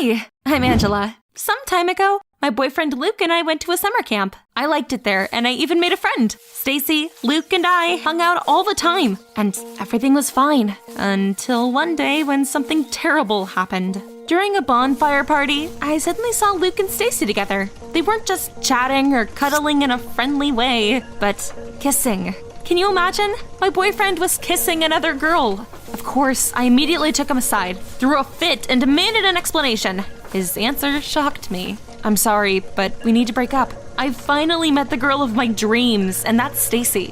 Hi, I'm Angela. Some time ago, my boyfriend Luke and I went to a summer camp. I liked it there, and I even made a friend. Stacy, Luke, and I hung out all the time, and everything was fine. Until one day when something terrible happened. During a bonfire party, I suddenly saw Luke and Stacy together. They weren't just chatting or cuddling in a friendly way, but kissing. Can you imagine? My boyfriend was kissing another girl. Of course, I immediately took him aside, threw a fit, and demanded an explanation. His answer shocked me. I'm sorry, but we need to break up. I finally met the girl of my dreams, and that's Stacy.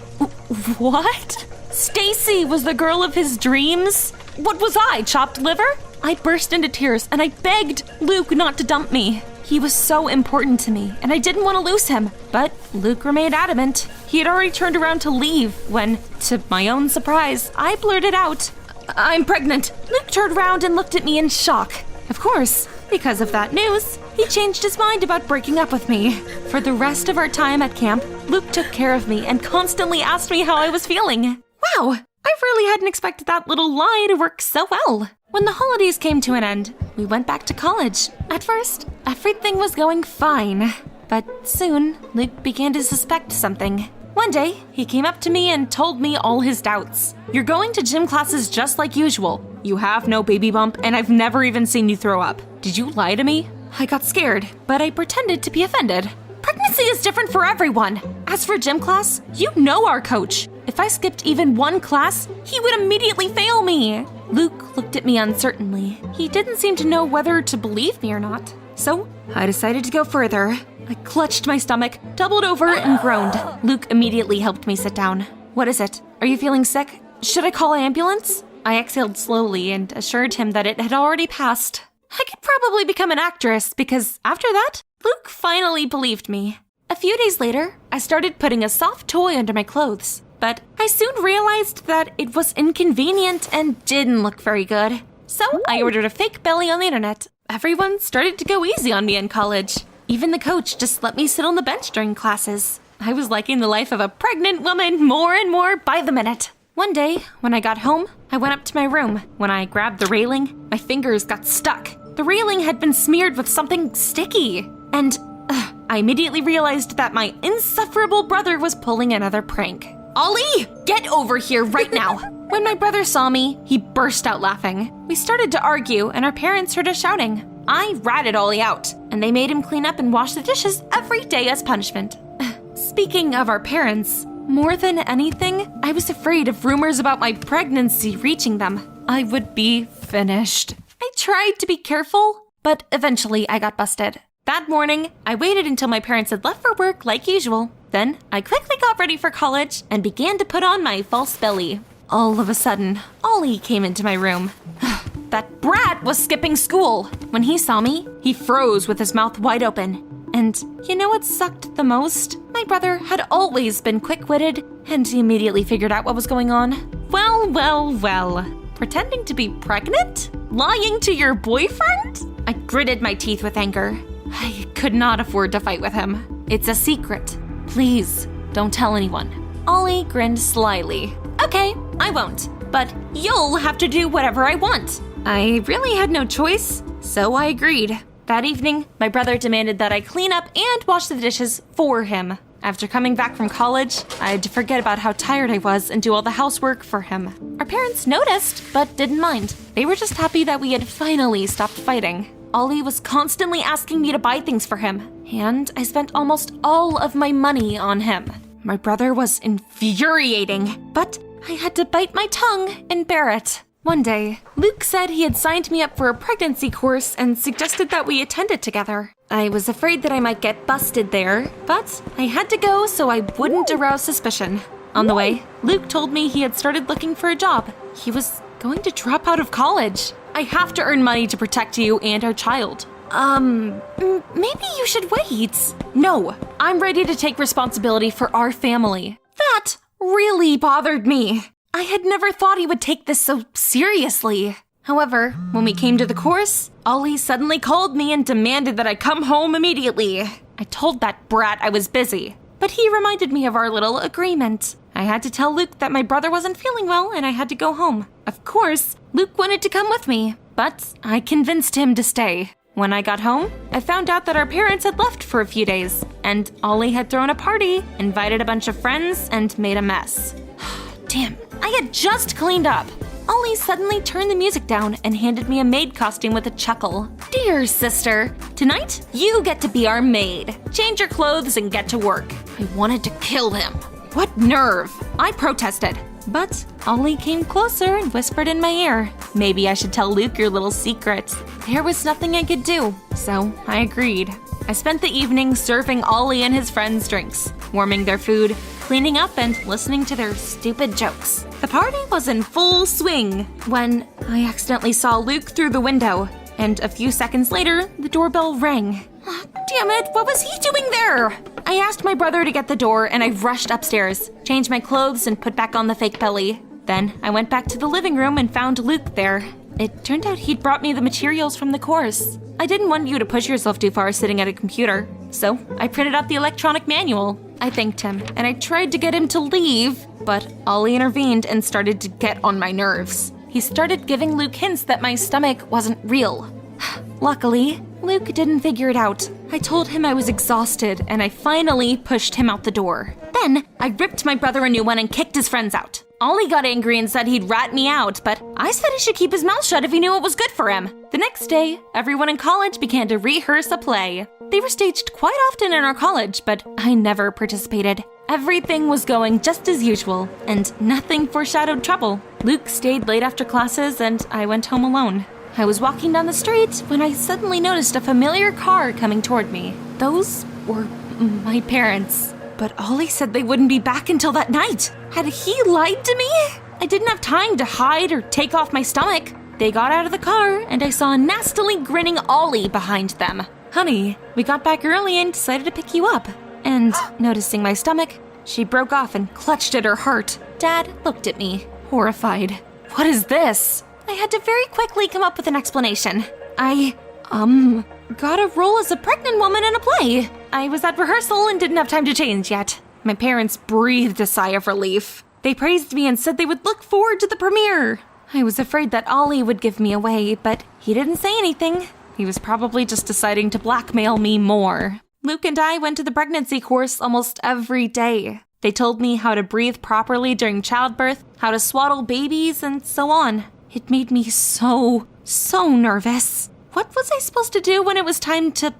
What? Stacy was the girl of his dreams? What was I, chopped liver? I burst into tears, and I begged Luke not to dump me. He was so important to me, and I didn't want to lose him. But Luke remained adamant. He had already turned around to leave when, to my own surprise, I blurted out, "I'm pregnant." Luke turned around and looked at me in shock. Of course, because of that news, he changed his mind about breaking up with me. For the rest of our time at camp, Luke took care of me and constantly asked me how I was feeling. Wow, I really hadn't expected that little lie to work so well. When the holidays came to an end, we went back to college. At first, everything was going fine. But soon, Luke began to suspect something. One day, he came up to me and told me all his doubts. "You're going to gym classes just like usual. You have no baby bump, and I've never even seen you throw up. Did you lie to me?" I got scared, but I pretended to be offended. Pregnancy is different for everyone. As for gym class, you know our coach. If I skipped even one class, he would immediately fail me. Luke looked at me uncertainly. He didn't seem to know whether to believe me or not. So I decided to go further. I clutched my stomach, doubled over, and groaned. Luke immediately helped me sit down. "What is it? Are you feeling sick? Should I call an ambulance?" I exhaled slowly and assured him that it had already passed. I could probably become an actress because after that, Luke finally believed me. A few days later, I started putting a soft toy under my clothes, but I soon realized that it was inconvenient and didn't look very good. So I ordered a fake belly on the internet. Everyone started to go easy on me in college. Even the coach just let me sit on the bench during classes. I was liking the life of a pregnant woman more and more by the minute. One day, when I got home, I went up to my room. When I grabbed the railing, my fingers got stuck. The railing had been smeared with something sticky. And I immediately realized that my insufferable brother was pulling another prank. "Ollie, get over here right now!" When my brother saw me, he burst out laughing. We started to argue, and our parents heard us shouting. I ratted Ollie out, and they made him clean up and wash the dishes every day as punishment. Speaking of our parents, more than anything, I was afraid of rumors about my pregnancy reaching them. I would be finished. I tried to be careful, but eventually I got busted. That morning, I waited until my parents had left for work like usual. Then, I quickly got ready for college and began to put on my false belly. All of a sudden, Ollie came into my room. That brat was skipping school. When he saw me, he froze with his mouth wide open. And you know what sucked the most? My brother had always been quick-witted, and he immediately figured out what was going on. Well, well, well. Pretending to be pregnant? Lying to your boyfriend? I gritted my teeth with anger. I could not afford to fight with him. It's a secret. Please, don't tell anyone. Ollie grinned slyly. Okay, I won't. But you'll have to do whatever I want. I really had no choice, so I agreed. That evening, my brother demanded that I clean up and wash the dishes for him. After coming back from college, I had to forget about how tired I was and do all the housework for him. Our parents noticed, but didn't mind. They were just happy that we had finally stopped fighting. Ollie was constantly asking me to buy things for him, and I spent almost all of my money on him. My brother was infuriating, but I had to bite my tongue and bear it. One day, Luke said he had signed me up for a pregnancy course and suggested that we attend it together. I was afraid that I might get busted there, but I had to go so I wouldn't arouse suspicion. On the way, Luke told me he had started looking for a job. He was going to drop out of college. I have to earn money to protect you and our child. Maybe you should wait. No, I'm ready to take responsibility for our family. That really bothered me. I had never thought he would take this so seriously. However, when we came to the course, Ollie suddenly called me and demanded that I come home immediately. I told that brat I was busy, but he reminded me of our little agreement. I had to tell Luke that my brother wasn't feeling well and I had to go home. Of course, Luke wanted to come with me, but I convinced him to stay. When I got home, I found out that our parents had left for a few days, and Ollie had thrown a party, invited a bunch of friends, and made a mess. Damn, I had just cleaned up. Ollie suddenly turned the music down and handed me a maid costume with a chuckle. Dear sister, tonight you get to be our maid. Change your clothes and get to work. I wanted to kill him. What nerve! I protested. But Ollie came closer and whispered in my ear, maybe I should tell Luke your little secret. There was nothing I could do, so I agreed. I spent the evening serving Ollie and his friends drinks, warming their food, cleaning up, and listening to their stupid jokes. The party was in full swing when I accidentally saw Luke through the window, and a few seconds later, the doorbell rang. Oh, damn it, what was he doing there? I asked my brother to get the door and I rushed upstairs, changed my clothes and put back on the fake belly. Then I went back to the living room and found Luke there. It turned out he'd brought me the materials from the course. I didn't want you to push yourself too far sitting at a computer, so I printed out the electronic manual. I thanked him and I tried to get him to leave, but Ollie intervened and started to get on my nerves. He started giving Luke hints that my stomach wasn't real. Luckily, Luke didn't figure it out. I told him I was exhausted, and I finally pushed him out the door. Then, I ripped my brother a new one and kicked his friends out. Ollie got angry and said he'd rat me out, but I said he should keep his mouth shut if he knew it was good for him. The next day, everyone in college began to rehearse a play. They were staged quite often in our college, but I never participated. Everything was going just as usual, and nothing foreshadowed trouble. Luke stayed late after classes, and I went home alone. I was walking down the street when I suddenly noticed a familiar car coming toward me. Those were my parents. But Ollie said they wouldn't be back until that night. Had he lied to me? I didn't have time to hide or take off my stomach. They got out of the car, and I saw a nastily grinning Ollie behind them. Honey, we got back early and decided to pick you up. And noticing my stomach, she broke off and clutched at her heart. Dad looked at me, horrified. What is this? I had to very quickly come up with an explanation. I got a role as a pregnant woman in a play. I was at rehearsal and didn't have time to change yet. My parents breathed a sigh of relief. They praised me and said they would look forward to the premiere. I was afraid that Ollie would give me away, but he didn't say anything. He was probably just deciding to blackmail me more. Luke and I went to the pregnancy course almost every day. They told me how to breathe properly during childbirth, how to swaddle babies, and so on. It made me so nervous. What was I supposed to do when it was time to,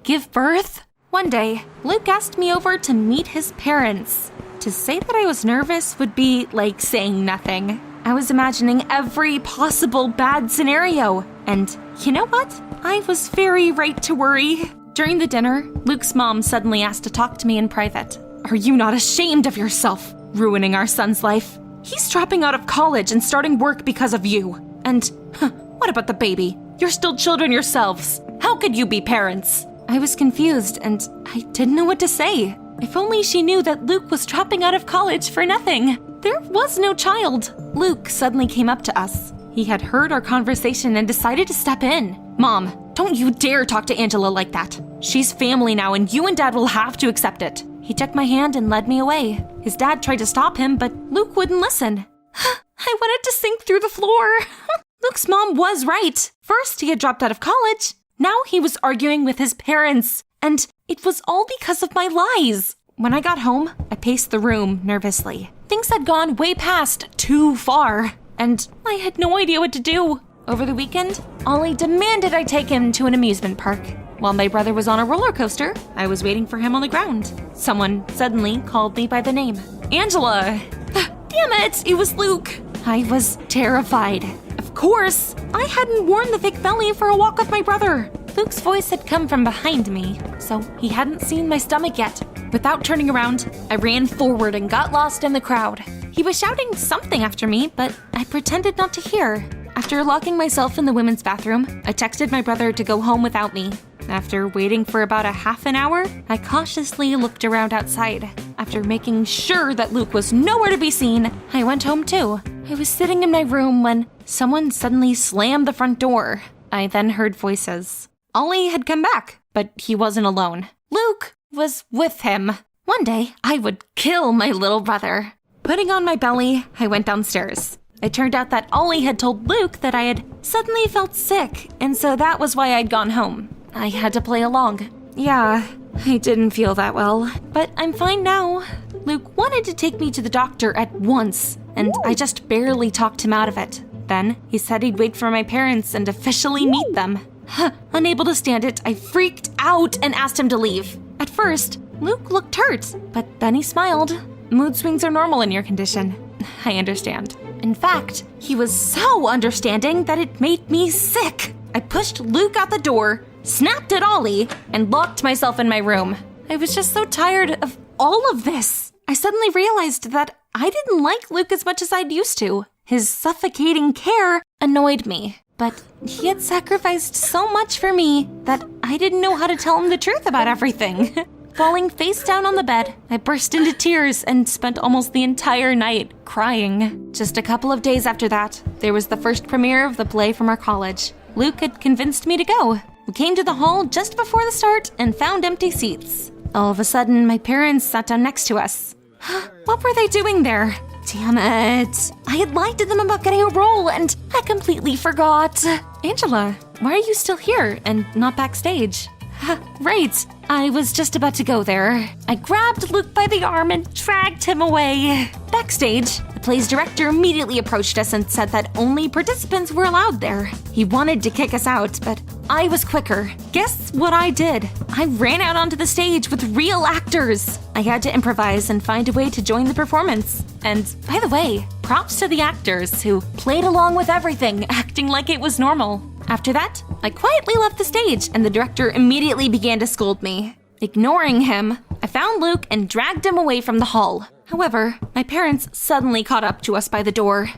give birth? One day, Luke asked me over to meet his parents. To say that I was nervous would be like saying nothing. I was imagining every possible bad scenario. And you know what? I was very right to worry. During the dinner, Luke's mom suddenly asked to talk to me in private. Are you not ashamed of yourself, ruining our son's life? He's dropping out of college and starting work because of you. And, what about the baby? You're still children yourselves. How could you be parents? I was confused and I didn't know what to say. If only she knew that Luke was dropping out of college for nothing. There was no child. Luke suddenly came up to us. He had heard our conversation and decided to step in. Mom, don't you dare talk to Angela like that. She's family now and you and Dad will have to accept it. He took my hand and led me away. His dad tried to stop him, but Luke wouldn't listen. I wanted to sink through the floor. Luke's mom was right. First, he had dropped out of college. Now he was arguing with his parents. And it was all because of my lies. When I got home, I paced the room nervously. Things had gone way past too far, and I had no idea what to do. Over the weekend, Ollie demanded I take him to an amusement park. While my brother was on a roller coaster, I was waiting for him on the ground. Someone suddenly called me by the name. Angela! Damn it, it was Luke. I was terrified. Of course, I hadn't worn the fake belly for a walk with my brother. Luke's voice had come from behind me, so he hadn't seen my stomach yet. Without turning around, I ran forward and got lost in the crowd. He was shouting something after me, but I pretended not to hear. After locking myself in the women's bathroom, I texted my brother to go home without me. After waiting for about a half an hour, I cautiously looked around outside. After making sure that Luke was nowhere to be seen, I went home too. I was sitting in my room when someone suddenly slammed the front door. I then heard voices. Ollie had come back, but he wasn't alone. Luke was with him. One day, I would kill my little brother. Putting on my belly, I went downstairs. It turned out that Ollie had told Luke that I had suddenly felt sick, and so that was why I'd gone home. I had to play along. Yeah, I didn't feel that well, but I'm fine now. Luke wanted to take me to the doctor at once, and I just barely talked him out of it. Then he said he'd wait for my parents and officially meet them. Unable to stand it, I freaked out and asked him to leave. At first, Luke looked hurt, but then he smiled. Mood swings are normal in your condition. I understand. In fact, he was so understanding that it made me sick. I pushed Luke out the door, snapped at Ollie, and locked myself in my room. I was just so tired of all of this. I suddenly realized that I didn't like Luke as much as I'd used to. His suffocating care annoyed me, but he had sacrificed so much for me that I didn't know how to tell him the truth about everything. Falling face down on the bed, I burst into tears and spent almost the entire night crying. Just a couple of days after that, there was the first premiere of the play from our college. Luke had convinced me to go. We came to the hall just before the start and found empty seats. All of a sudden, my parents sat down next to us. What were they doing there? Damn it. I had lied to them about getting a role and I completely forgot. Angela, why are you still here and not backstage? Right, I was just about to go there. I grabbed Luke by the arm and dragged him away. Backstage, the play's director immediately approached us and said that only participants were allowed there. He wanted to kick us out, but I was quicker. Guess what I did? I ran out onto the stage with real actors. I had to improvise and find a way to join the performance. And by the way, props to the actors who played along with everything, acting like it was normal. After that, I quietly left the stage and the director immediately began to scold me. Ignoring him, I found Luke and dragged him away from the hall. However, my parents suddenly caught up to us by the door.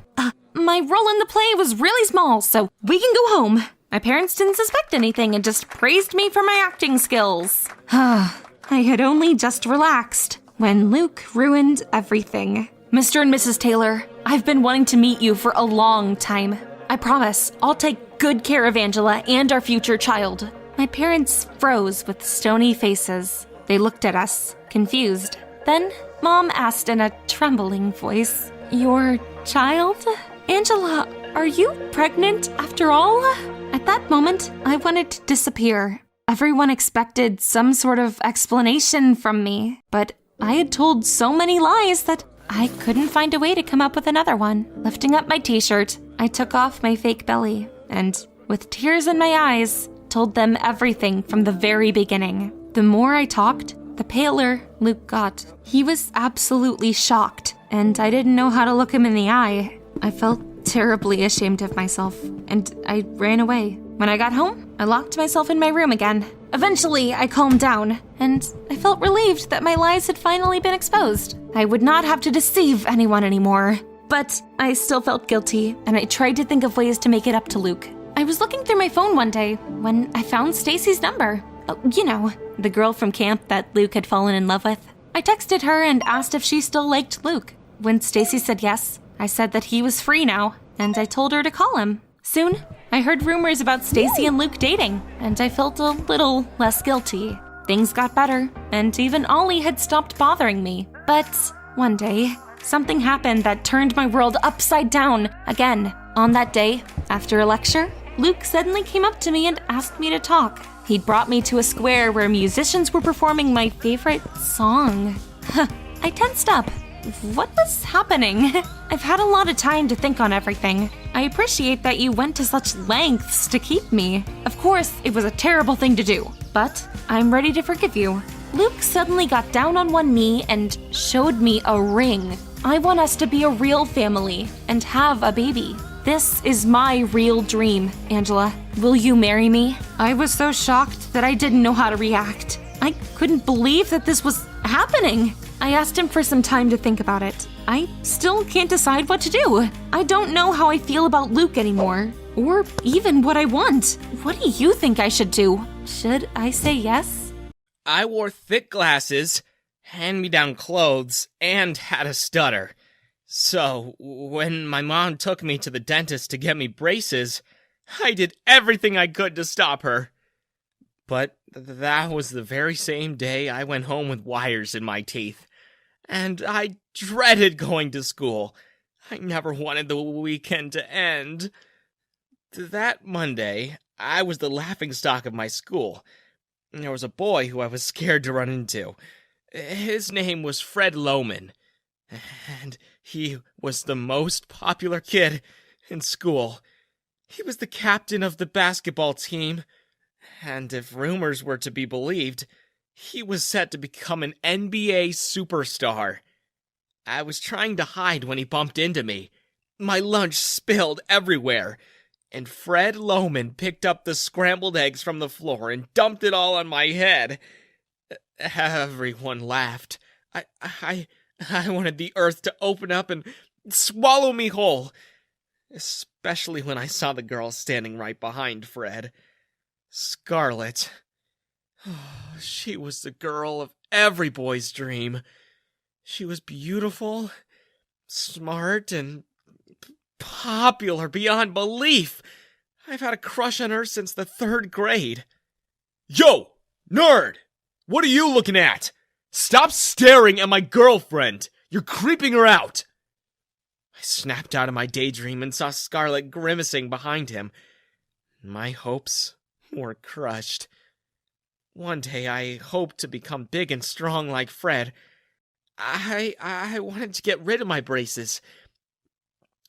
My role in the play was really small, so we can go home. My parents didn't suspect anything and just praised me for my acting skills. I had only just relaxed when Luke ruined everything. Mr. and Mrs. Taylor, I've been wanting to meet you for a long time. I promise I'll take good care of Angela and our future child. My parents froze with stony faces. They looked at us, confused. Then Mom asked in a trembling voice, "Your child? Angela, are you pregnant after all?" At that moment, I wanted to disappear. Everyone expected some sort of explanation from me, but I had told so many lies that I couldn't find a way to come up with another one. Lifting up my t-shirt, I took off my fake belly and, with tears in my eyes, told them everything from the very beginning. The more I talked, the paler Luke got. He was absolutely shocked, and I didn't know how to look him in the eye. I felt terribly ashamed of myself, and I ran away. When I got home, I locked myself in my room again. Eventually, I calmed down, and I felt relieved that my lies had finally been exposed. I would not have to deceive anyone anymore. But I still felt guilty, and I tried to think of ways to make it up to Luke. I was looking through my phone one day when I found Stacy's number. Oh, you know, the girl from camp that Luke had fallen in love with. I texted her and asked if she still liked Luke. When Stacy said yes, I said that he was free now, and I told her to call him. Soon, I heard rumors about Stacy and Luke dating, and I felt a little less guilty. Things got better, and even Ollie had stopped bothering me. But one day, something happened that turned my world upside down again. On that day, after a lecture, Luke suddenly came up to me and asked me to talk. He'd brought me to a square where musicians were performing my favorite song. I tensed up. What was happening? I've had a lot of time to think on everything. I appreciate that you went to such lengths to keep me. Of course, it was a terrible thing to do, but I'm ready to forgive you. Luke suddenly got down on one knee and showed me a ring. I want us to be a real family and have a baby. This is my real dream, Angela. Will you marry me? I was so shocked that I didn't know how to react. I couldn't believe that this was happening. I asked him for some time to think about it. I still can't decide what to do. I don't know how I feel about Luke anymore, or even what I want. What do you think I should do? Should I say yes? I wore thick glasses, hand-me-down clothes, and had a stutter. So, when my mom took me to the dentist to get me braces, I did everything I could to stop her. But that was the very same day I went home with wires in my teeth. And I dreaded going to school. I never wanted the weekend to end. That Monday, I was the laughingstock of my school. There was a boy who I was scared to run into. His name was Fred Lohman, and he was the most popular kid in school. He was the captain of the basketball team, and if rumors were to be believed, he was set to become an NBA superstar. I was trying to hide when he bumped into me. My lunch spilled everywhere, and Fred Lohman picked up the scrambled eggs from the floor and dumped it all on my head. Everyone laughed. I wanted the earth to open up and swallow me whole, especially when I saw the girl standing right behind Fred. Scarlett. She was the girl of every boy's dream. She was beautiful, smart, and popular beyond belief. I've had a crush on her since the 3rd grade. Yo, nerd! What are you looking at? Stop staring at my girlfriend! You're creeping her out! I snapped out of my daydream and saw Scarlett grimacing behind him. My hopes were crushed. One day I hoped to become big and strong like Fred. I wanted to get rid of my braces,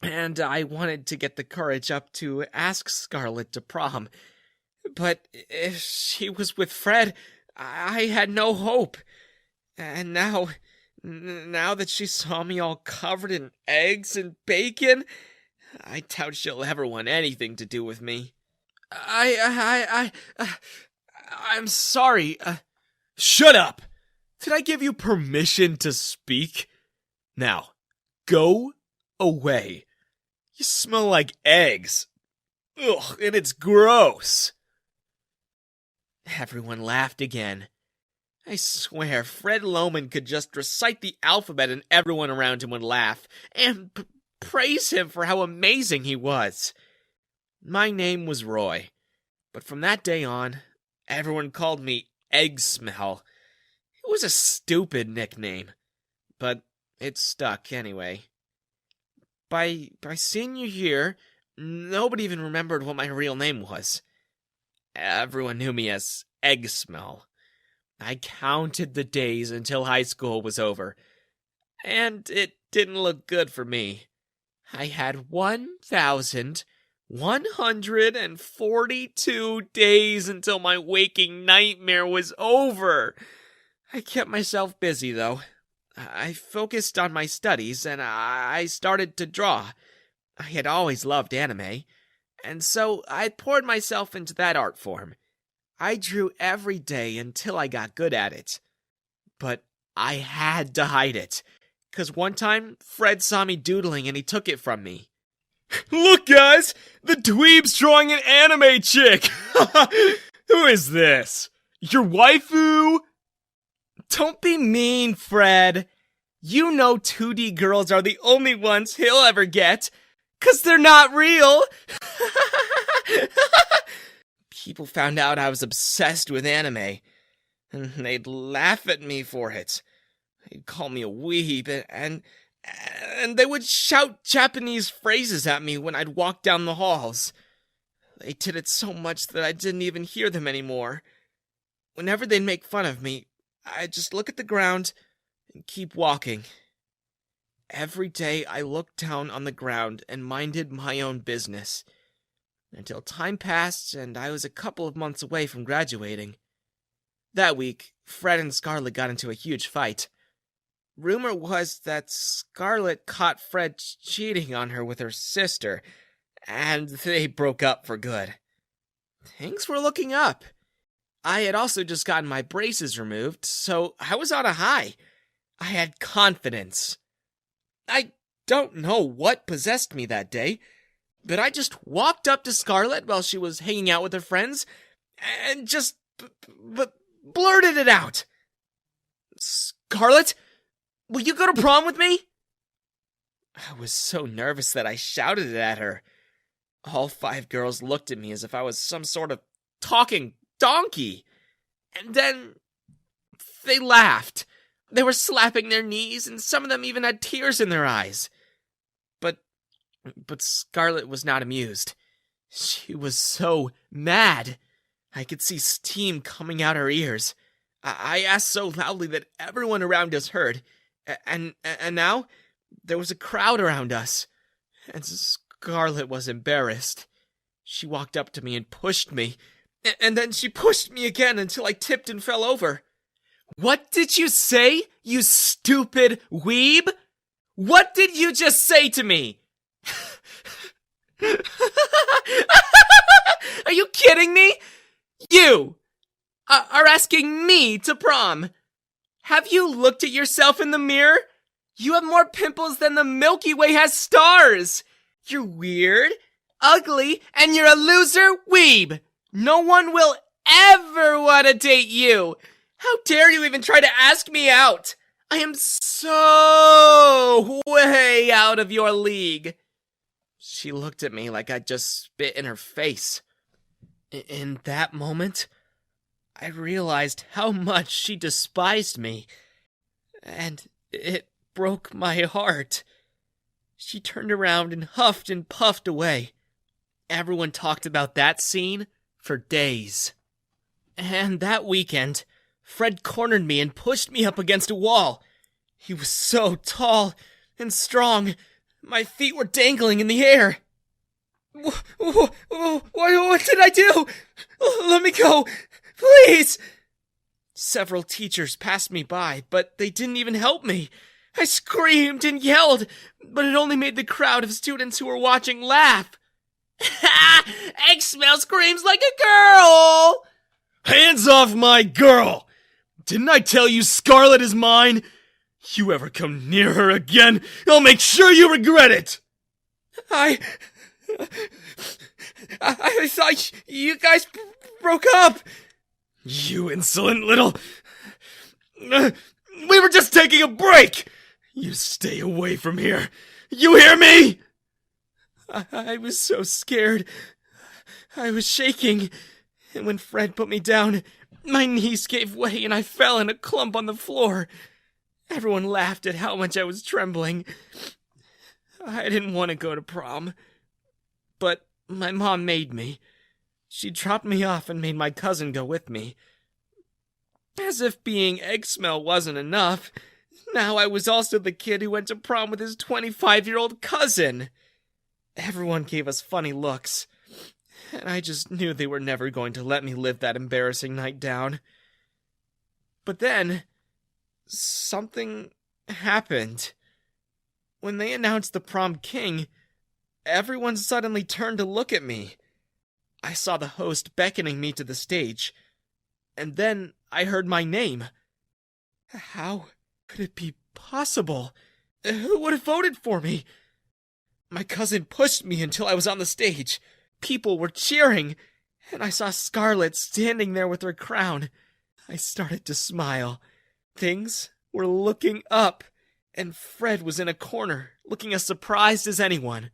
and I wanted to get the courage up to ask Scarlett to prom. But if she was with Fred, I had no hope. And now that she saw me all covered in eggs and bacon, I doubt she'll ever want anything to do with me. I'm sorry. Shut up! Did I give you permission to speak? Now, go away. You smell like eggs. Ugh, and it's gross. Everyone laughed again. I swear, Fred Lohman could just recite the alphabet and everyone around him would laugh, and praise him for how amazing he was. My name was Roy, but from that day on, everyone called me Egg Smell. It was a stupid nickname, but it stuck anyway. By senior year, nobody even remembered what my real name was. Everyone knew me as Egg Smell. I counted the days until high school was over, and it didn't look good for me. I had 1,142 days until my waking nightmare was over. I kept myself busy, though. I focused on my studies, and I started to draw. I had always loved anime, and so I poured myself into that art form. I drew every day until I got good at it. But I had to hide it, 'cause one time, Fred saw me doodling and he took it from me. Look, guys! The dweeb's drawing an anime chick! Who is this? Your waifu? Don't be mean, Fred. You know 2D girls are the only ones he'll ever get, 'cause they're not real. People found out I was obsessed with anime, and they'd laugh at me for it. They'd call me a weeb, and they would shout Japanese phrases at me when I'd walk down the halls. They did it so much that I didn't even hear them anymore. Whenever they'd make fun of me, I'd just look at the ground and keep walking. Every day I looked down on the ground and minded my own business, until time passed and I was a couple of months away from graduating. That week, Fred and Scarlett got into a huge fight. Rumor was that Scarlett caught Fred cheating on her with her sister, and they broke up for good. Things were looking up. I had also just gotten my braces removed, so I was on a high. I had confidence. I don't know what possessed me that day, but I just walked up to Scarlett while she was hanging out with her friends, and just blurted it out. "Scarlett, will you go to prom with me?" I was so nervous that I shouted it at her. All 5 girls looked at me as if I was some sort of talking donkey. And then they laughed. They were slapping their knees, and some of them even had tears in their eyes. But But Scarlet was not amused. She was so mad. I could see steam coming out her ears. I asked so loudly that everyone around us heard. And now there was a crowd around us. And Scarlet was embarrassed. She walked up to me and pushed me. And then she pushed me again until I tipped and fell over. What did you say, you stupid weeb? What did you just say to me? Are you kidding me? You are asking me to prom. Have you looked at yourself in the mirror? You have more pimples than the Milky Way has stars. You're weird, ugly, and you're a loser weeb. No one will ever want to date you. How dare you even try to ask me out? I am so way out of your league. She looked at me like I'd just spit in her face. In that moment, I realized how much she despised me, and it broke my heart. She turned around and huffed and puffed away. Everyone talked about that scene for days. And that weekend, Fred cornered me and pushed me up against a wall. He was so tall and strong, my feet were dangling in the air. What did I do? Let me go, please! Several teachers passed me by, but they didn't even help me. I screamed and yelled, but it only made the crowd of students who were watching laugh. Ha! Eggsmell screams like a girl! Hands off my girl! Didn't I tell you Scarlet is mine? You ever come near her again, I'll make sure you regret it! I thought you guys broke up. You insolent little... We were just taking a break! You stay away from here. You hear me? I was so scared. I was shaking. And when Fred put me down, my knees gave way and I fell in a clump on the floor. Everyone laughed at how much I was trembling. I didn't want to go to prom, but my mom made me. She dropped me off and made my cousin go with me. As if being Eggsmell wasn't enough, now I was also the kid who went to prom with his 25-year-old cousin. Everyone gave us funny looks, and I just knew they were never going to let me live that embarrassing night down. But then, something happened. When they announced the prom king, everyone suddenly turned to look at me. I saw the host beckoning me to the stage, and then I heard my name. How could it be possible? Who would have voted for me? My cousin pushed me until I was on the stage. People were cheering, and I saw Scarlet standing there with her crown. I started to smile. Things were looking up, and Fred was in a corner, looking as surprised as anyone.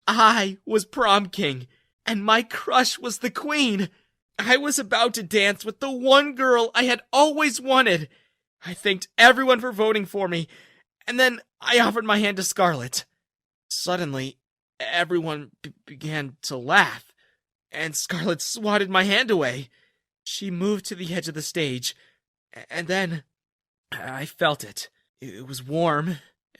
I was prom king, and my crush was the queen. I was about to dance with the one girl I had always wanted. I thanked everyone for voting for me, and then I offered my hand to Scarlet. Suddenly, everyone began to laugh, and Scarlet swatted my hand away. She moved to the edge of the stage, and then I felt it. It was warm,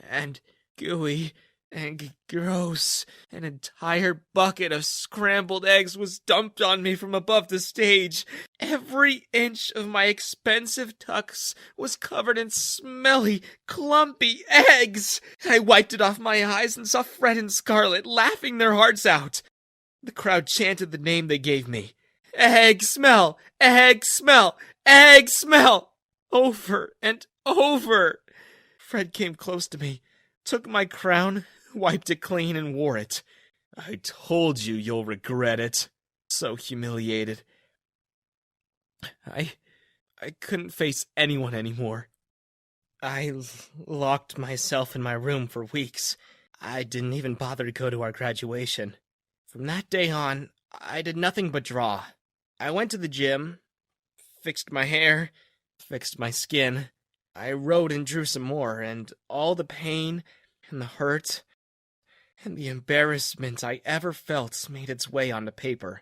and gooey, and gross. An entire bucket of scrambled eggs was dumped on me from above the stage. Every inch of my expensive tux was covered in smelly, clumpy eggs. I wiped it off my eyes and saw Fred and Scarlet laughing their hearts out. The crowd chanted the name they gave me. Egg smell! Egg smell! Egg smell! Over and over. Fred came close to me, took my crown, wiped it clean, and wore it. I told you you'll regret it. So humiliated. I couldn't face anyone anymore. I locked myself in my room for weeks. I didn't even bother to go to our graduation. From that day on, I did nothing but draw. I went to the gym, fixed my hair, fixed my skin. I wrote and drew some more, and all the pain and the hurt and the embarrassment I ever felt made its way onto paper.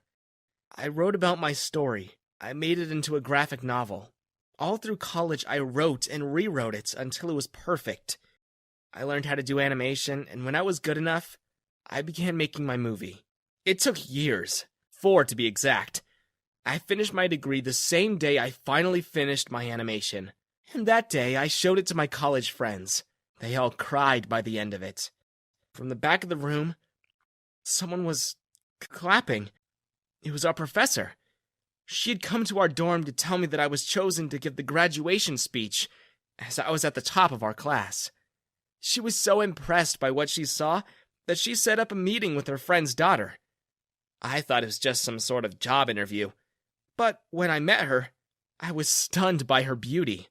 I wrote about my story. I made it into a graphic novel. All through college, I wrote and rewrote it until it was perfect. I learned how to do animation, and when I was good enough, I began making my movie. It took years, 4 to be exact. I finished my degree the same day I finally finished my animation. And that day, I showed it to my college friends. They all cried by the end of it. From the back of the room, someone was clapping. It was our professor. She had come to our dorm to tell me that I was chosen to give the graduation speech, as I was at the top of our class. She was so impressed by what she saw that she set up a meeting with her friend's daughter. I thought it was just some sort of job interview, but when I met her, I was stunned by her beauty.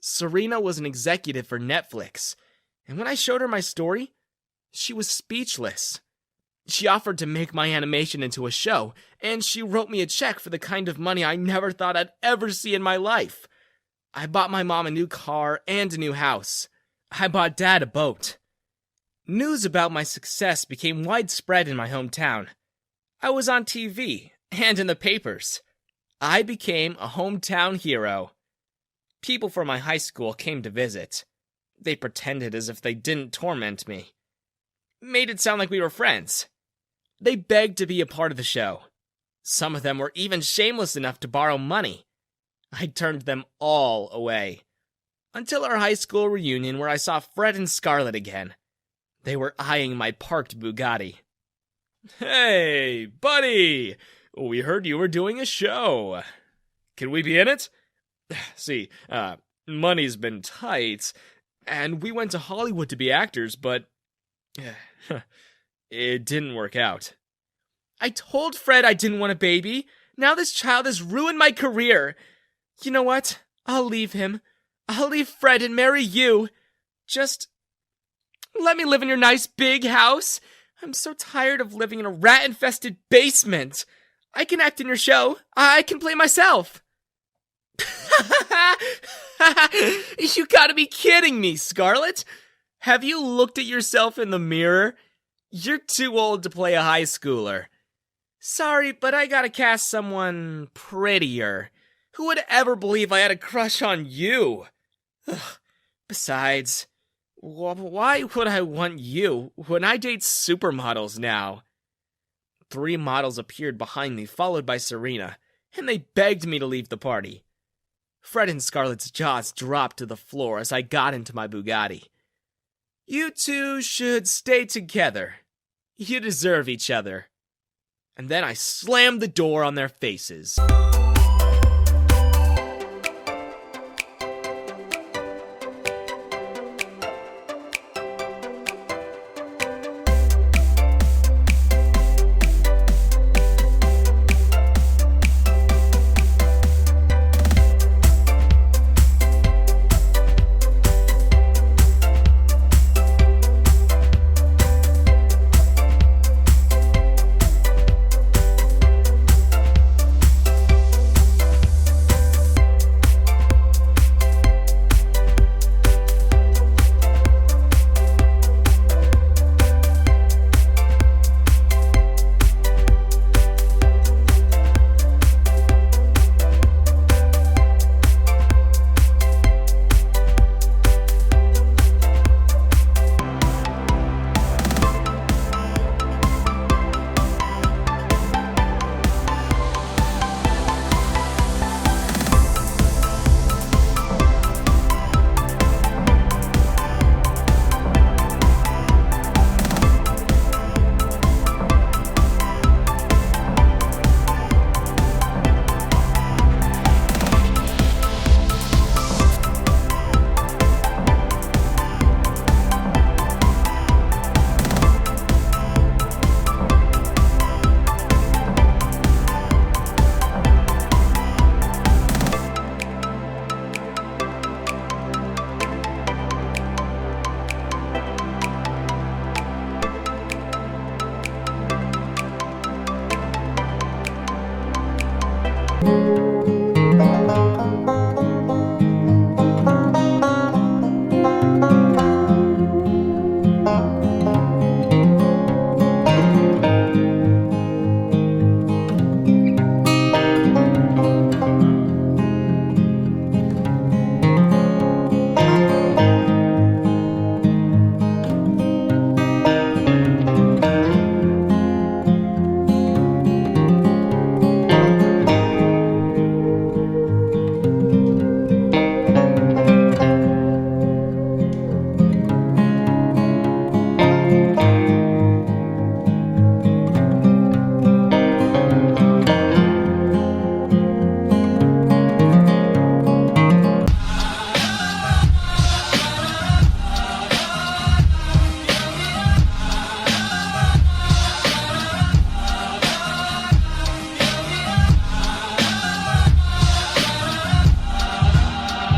Serena was an executive for Netflix, and when I showed her my story, she was speechless. She offered to make my animation into a show, and she wrote me a check for the kind of money I never thought I'd ever see in my life. I bought my mom a new car and a new house. I bought Dad a boat. News about my success became widespread in my hometown. I was on TV and in the papers. I became a hometown hero. People from my high school came to visit. They pretended as if they didn't torment me. Made it sound like we were friends. They begged to be a part of the show. Some of them were even shameless enough to borrow money. I turned them all away. Until our high school reunion where I saw Fred and Scarlett again. They were eyeing my parked Bugatti. Hey, buddy! We heard you were doing a show. Can we be in it? See, money's been tight, and we went to Hollywood to be actors, but it didn't work out. I told Fred I didn't want a baby. Now this child has ruined my career. You know what? I'll leave him. I'll leave Fred and marry you. Just let me live in your nice big house. I'm so tired of living in a rat-infested basement. I can act in your show. I can play myself. You gotta be kidding me, Scarlett. Have you looked at yourself in the mirror? You're too old to play a high schooler. Sorry, but I gotta cast someone prettier. Who would ever believe I had a crush on you? Ugh. Besides, why would I want you when I date supermodels now? 3 models appeared behind me, followed by Serena, and they begged me to leave the party. Fred and Scarlett's jaws dropped to the floor as I got into my Bugatti. You two should stay together. You deserve each other. And then I slammed the door on their faces.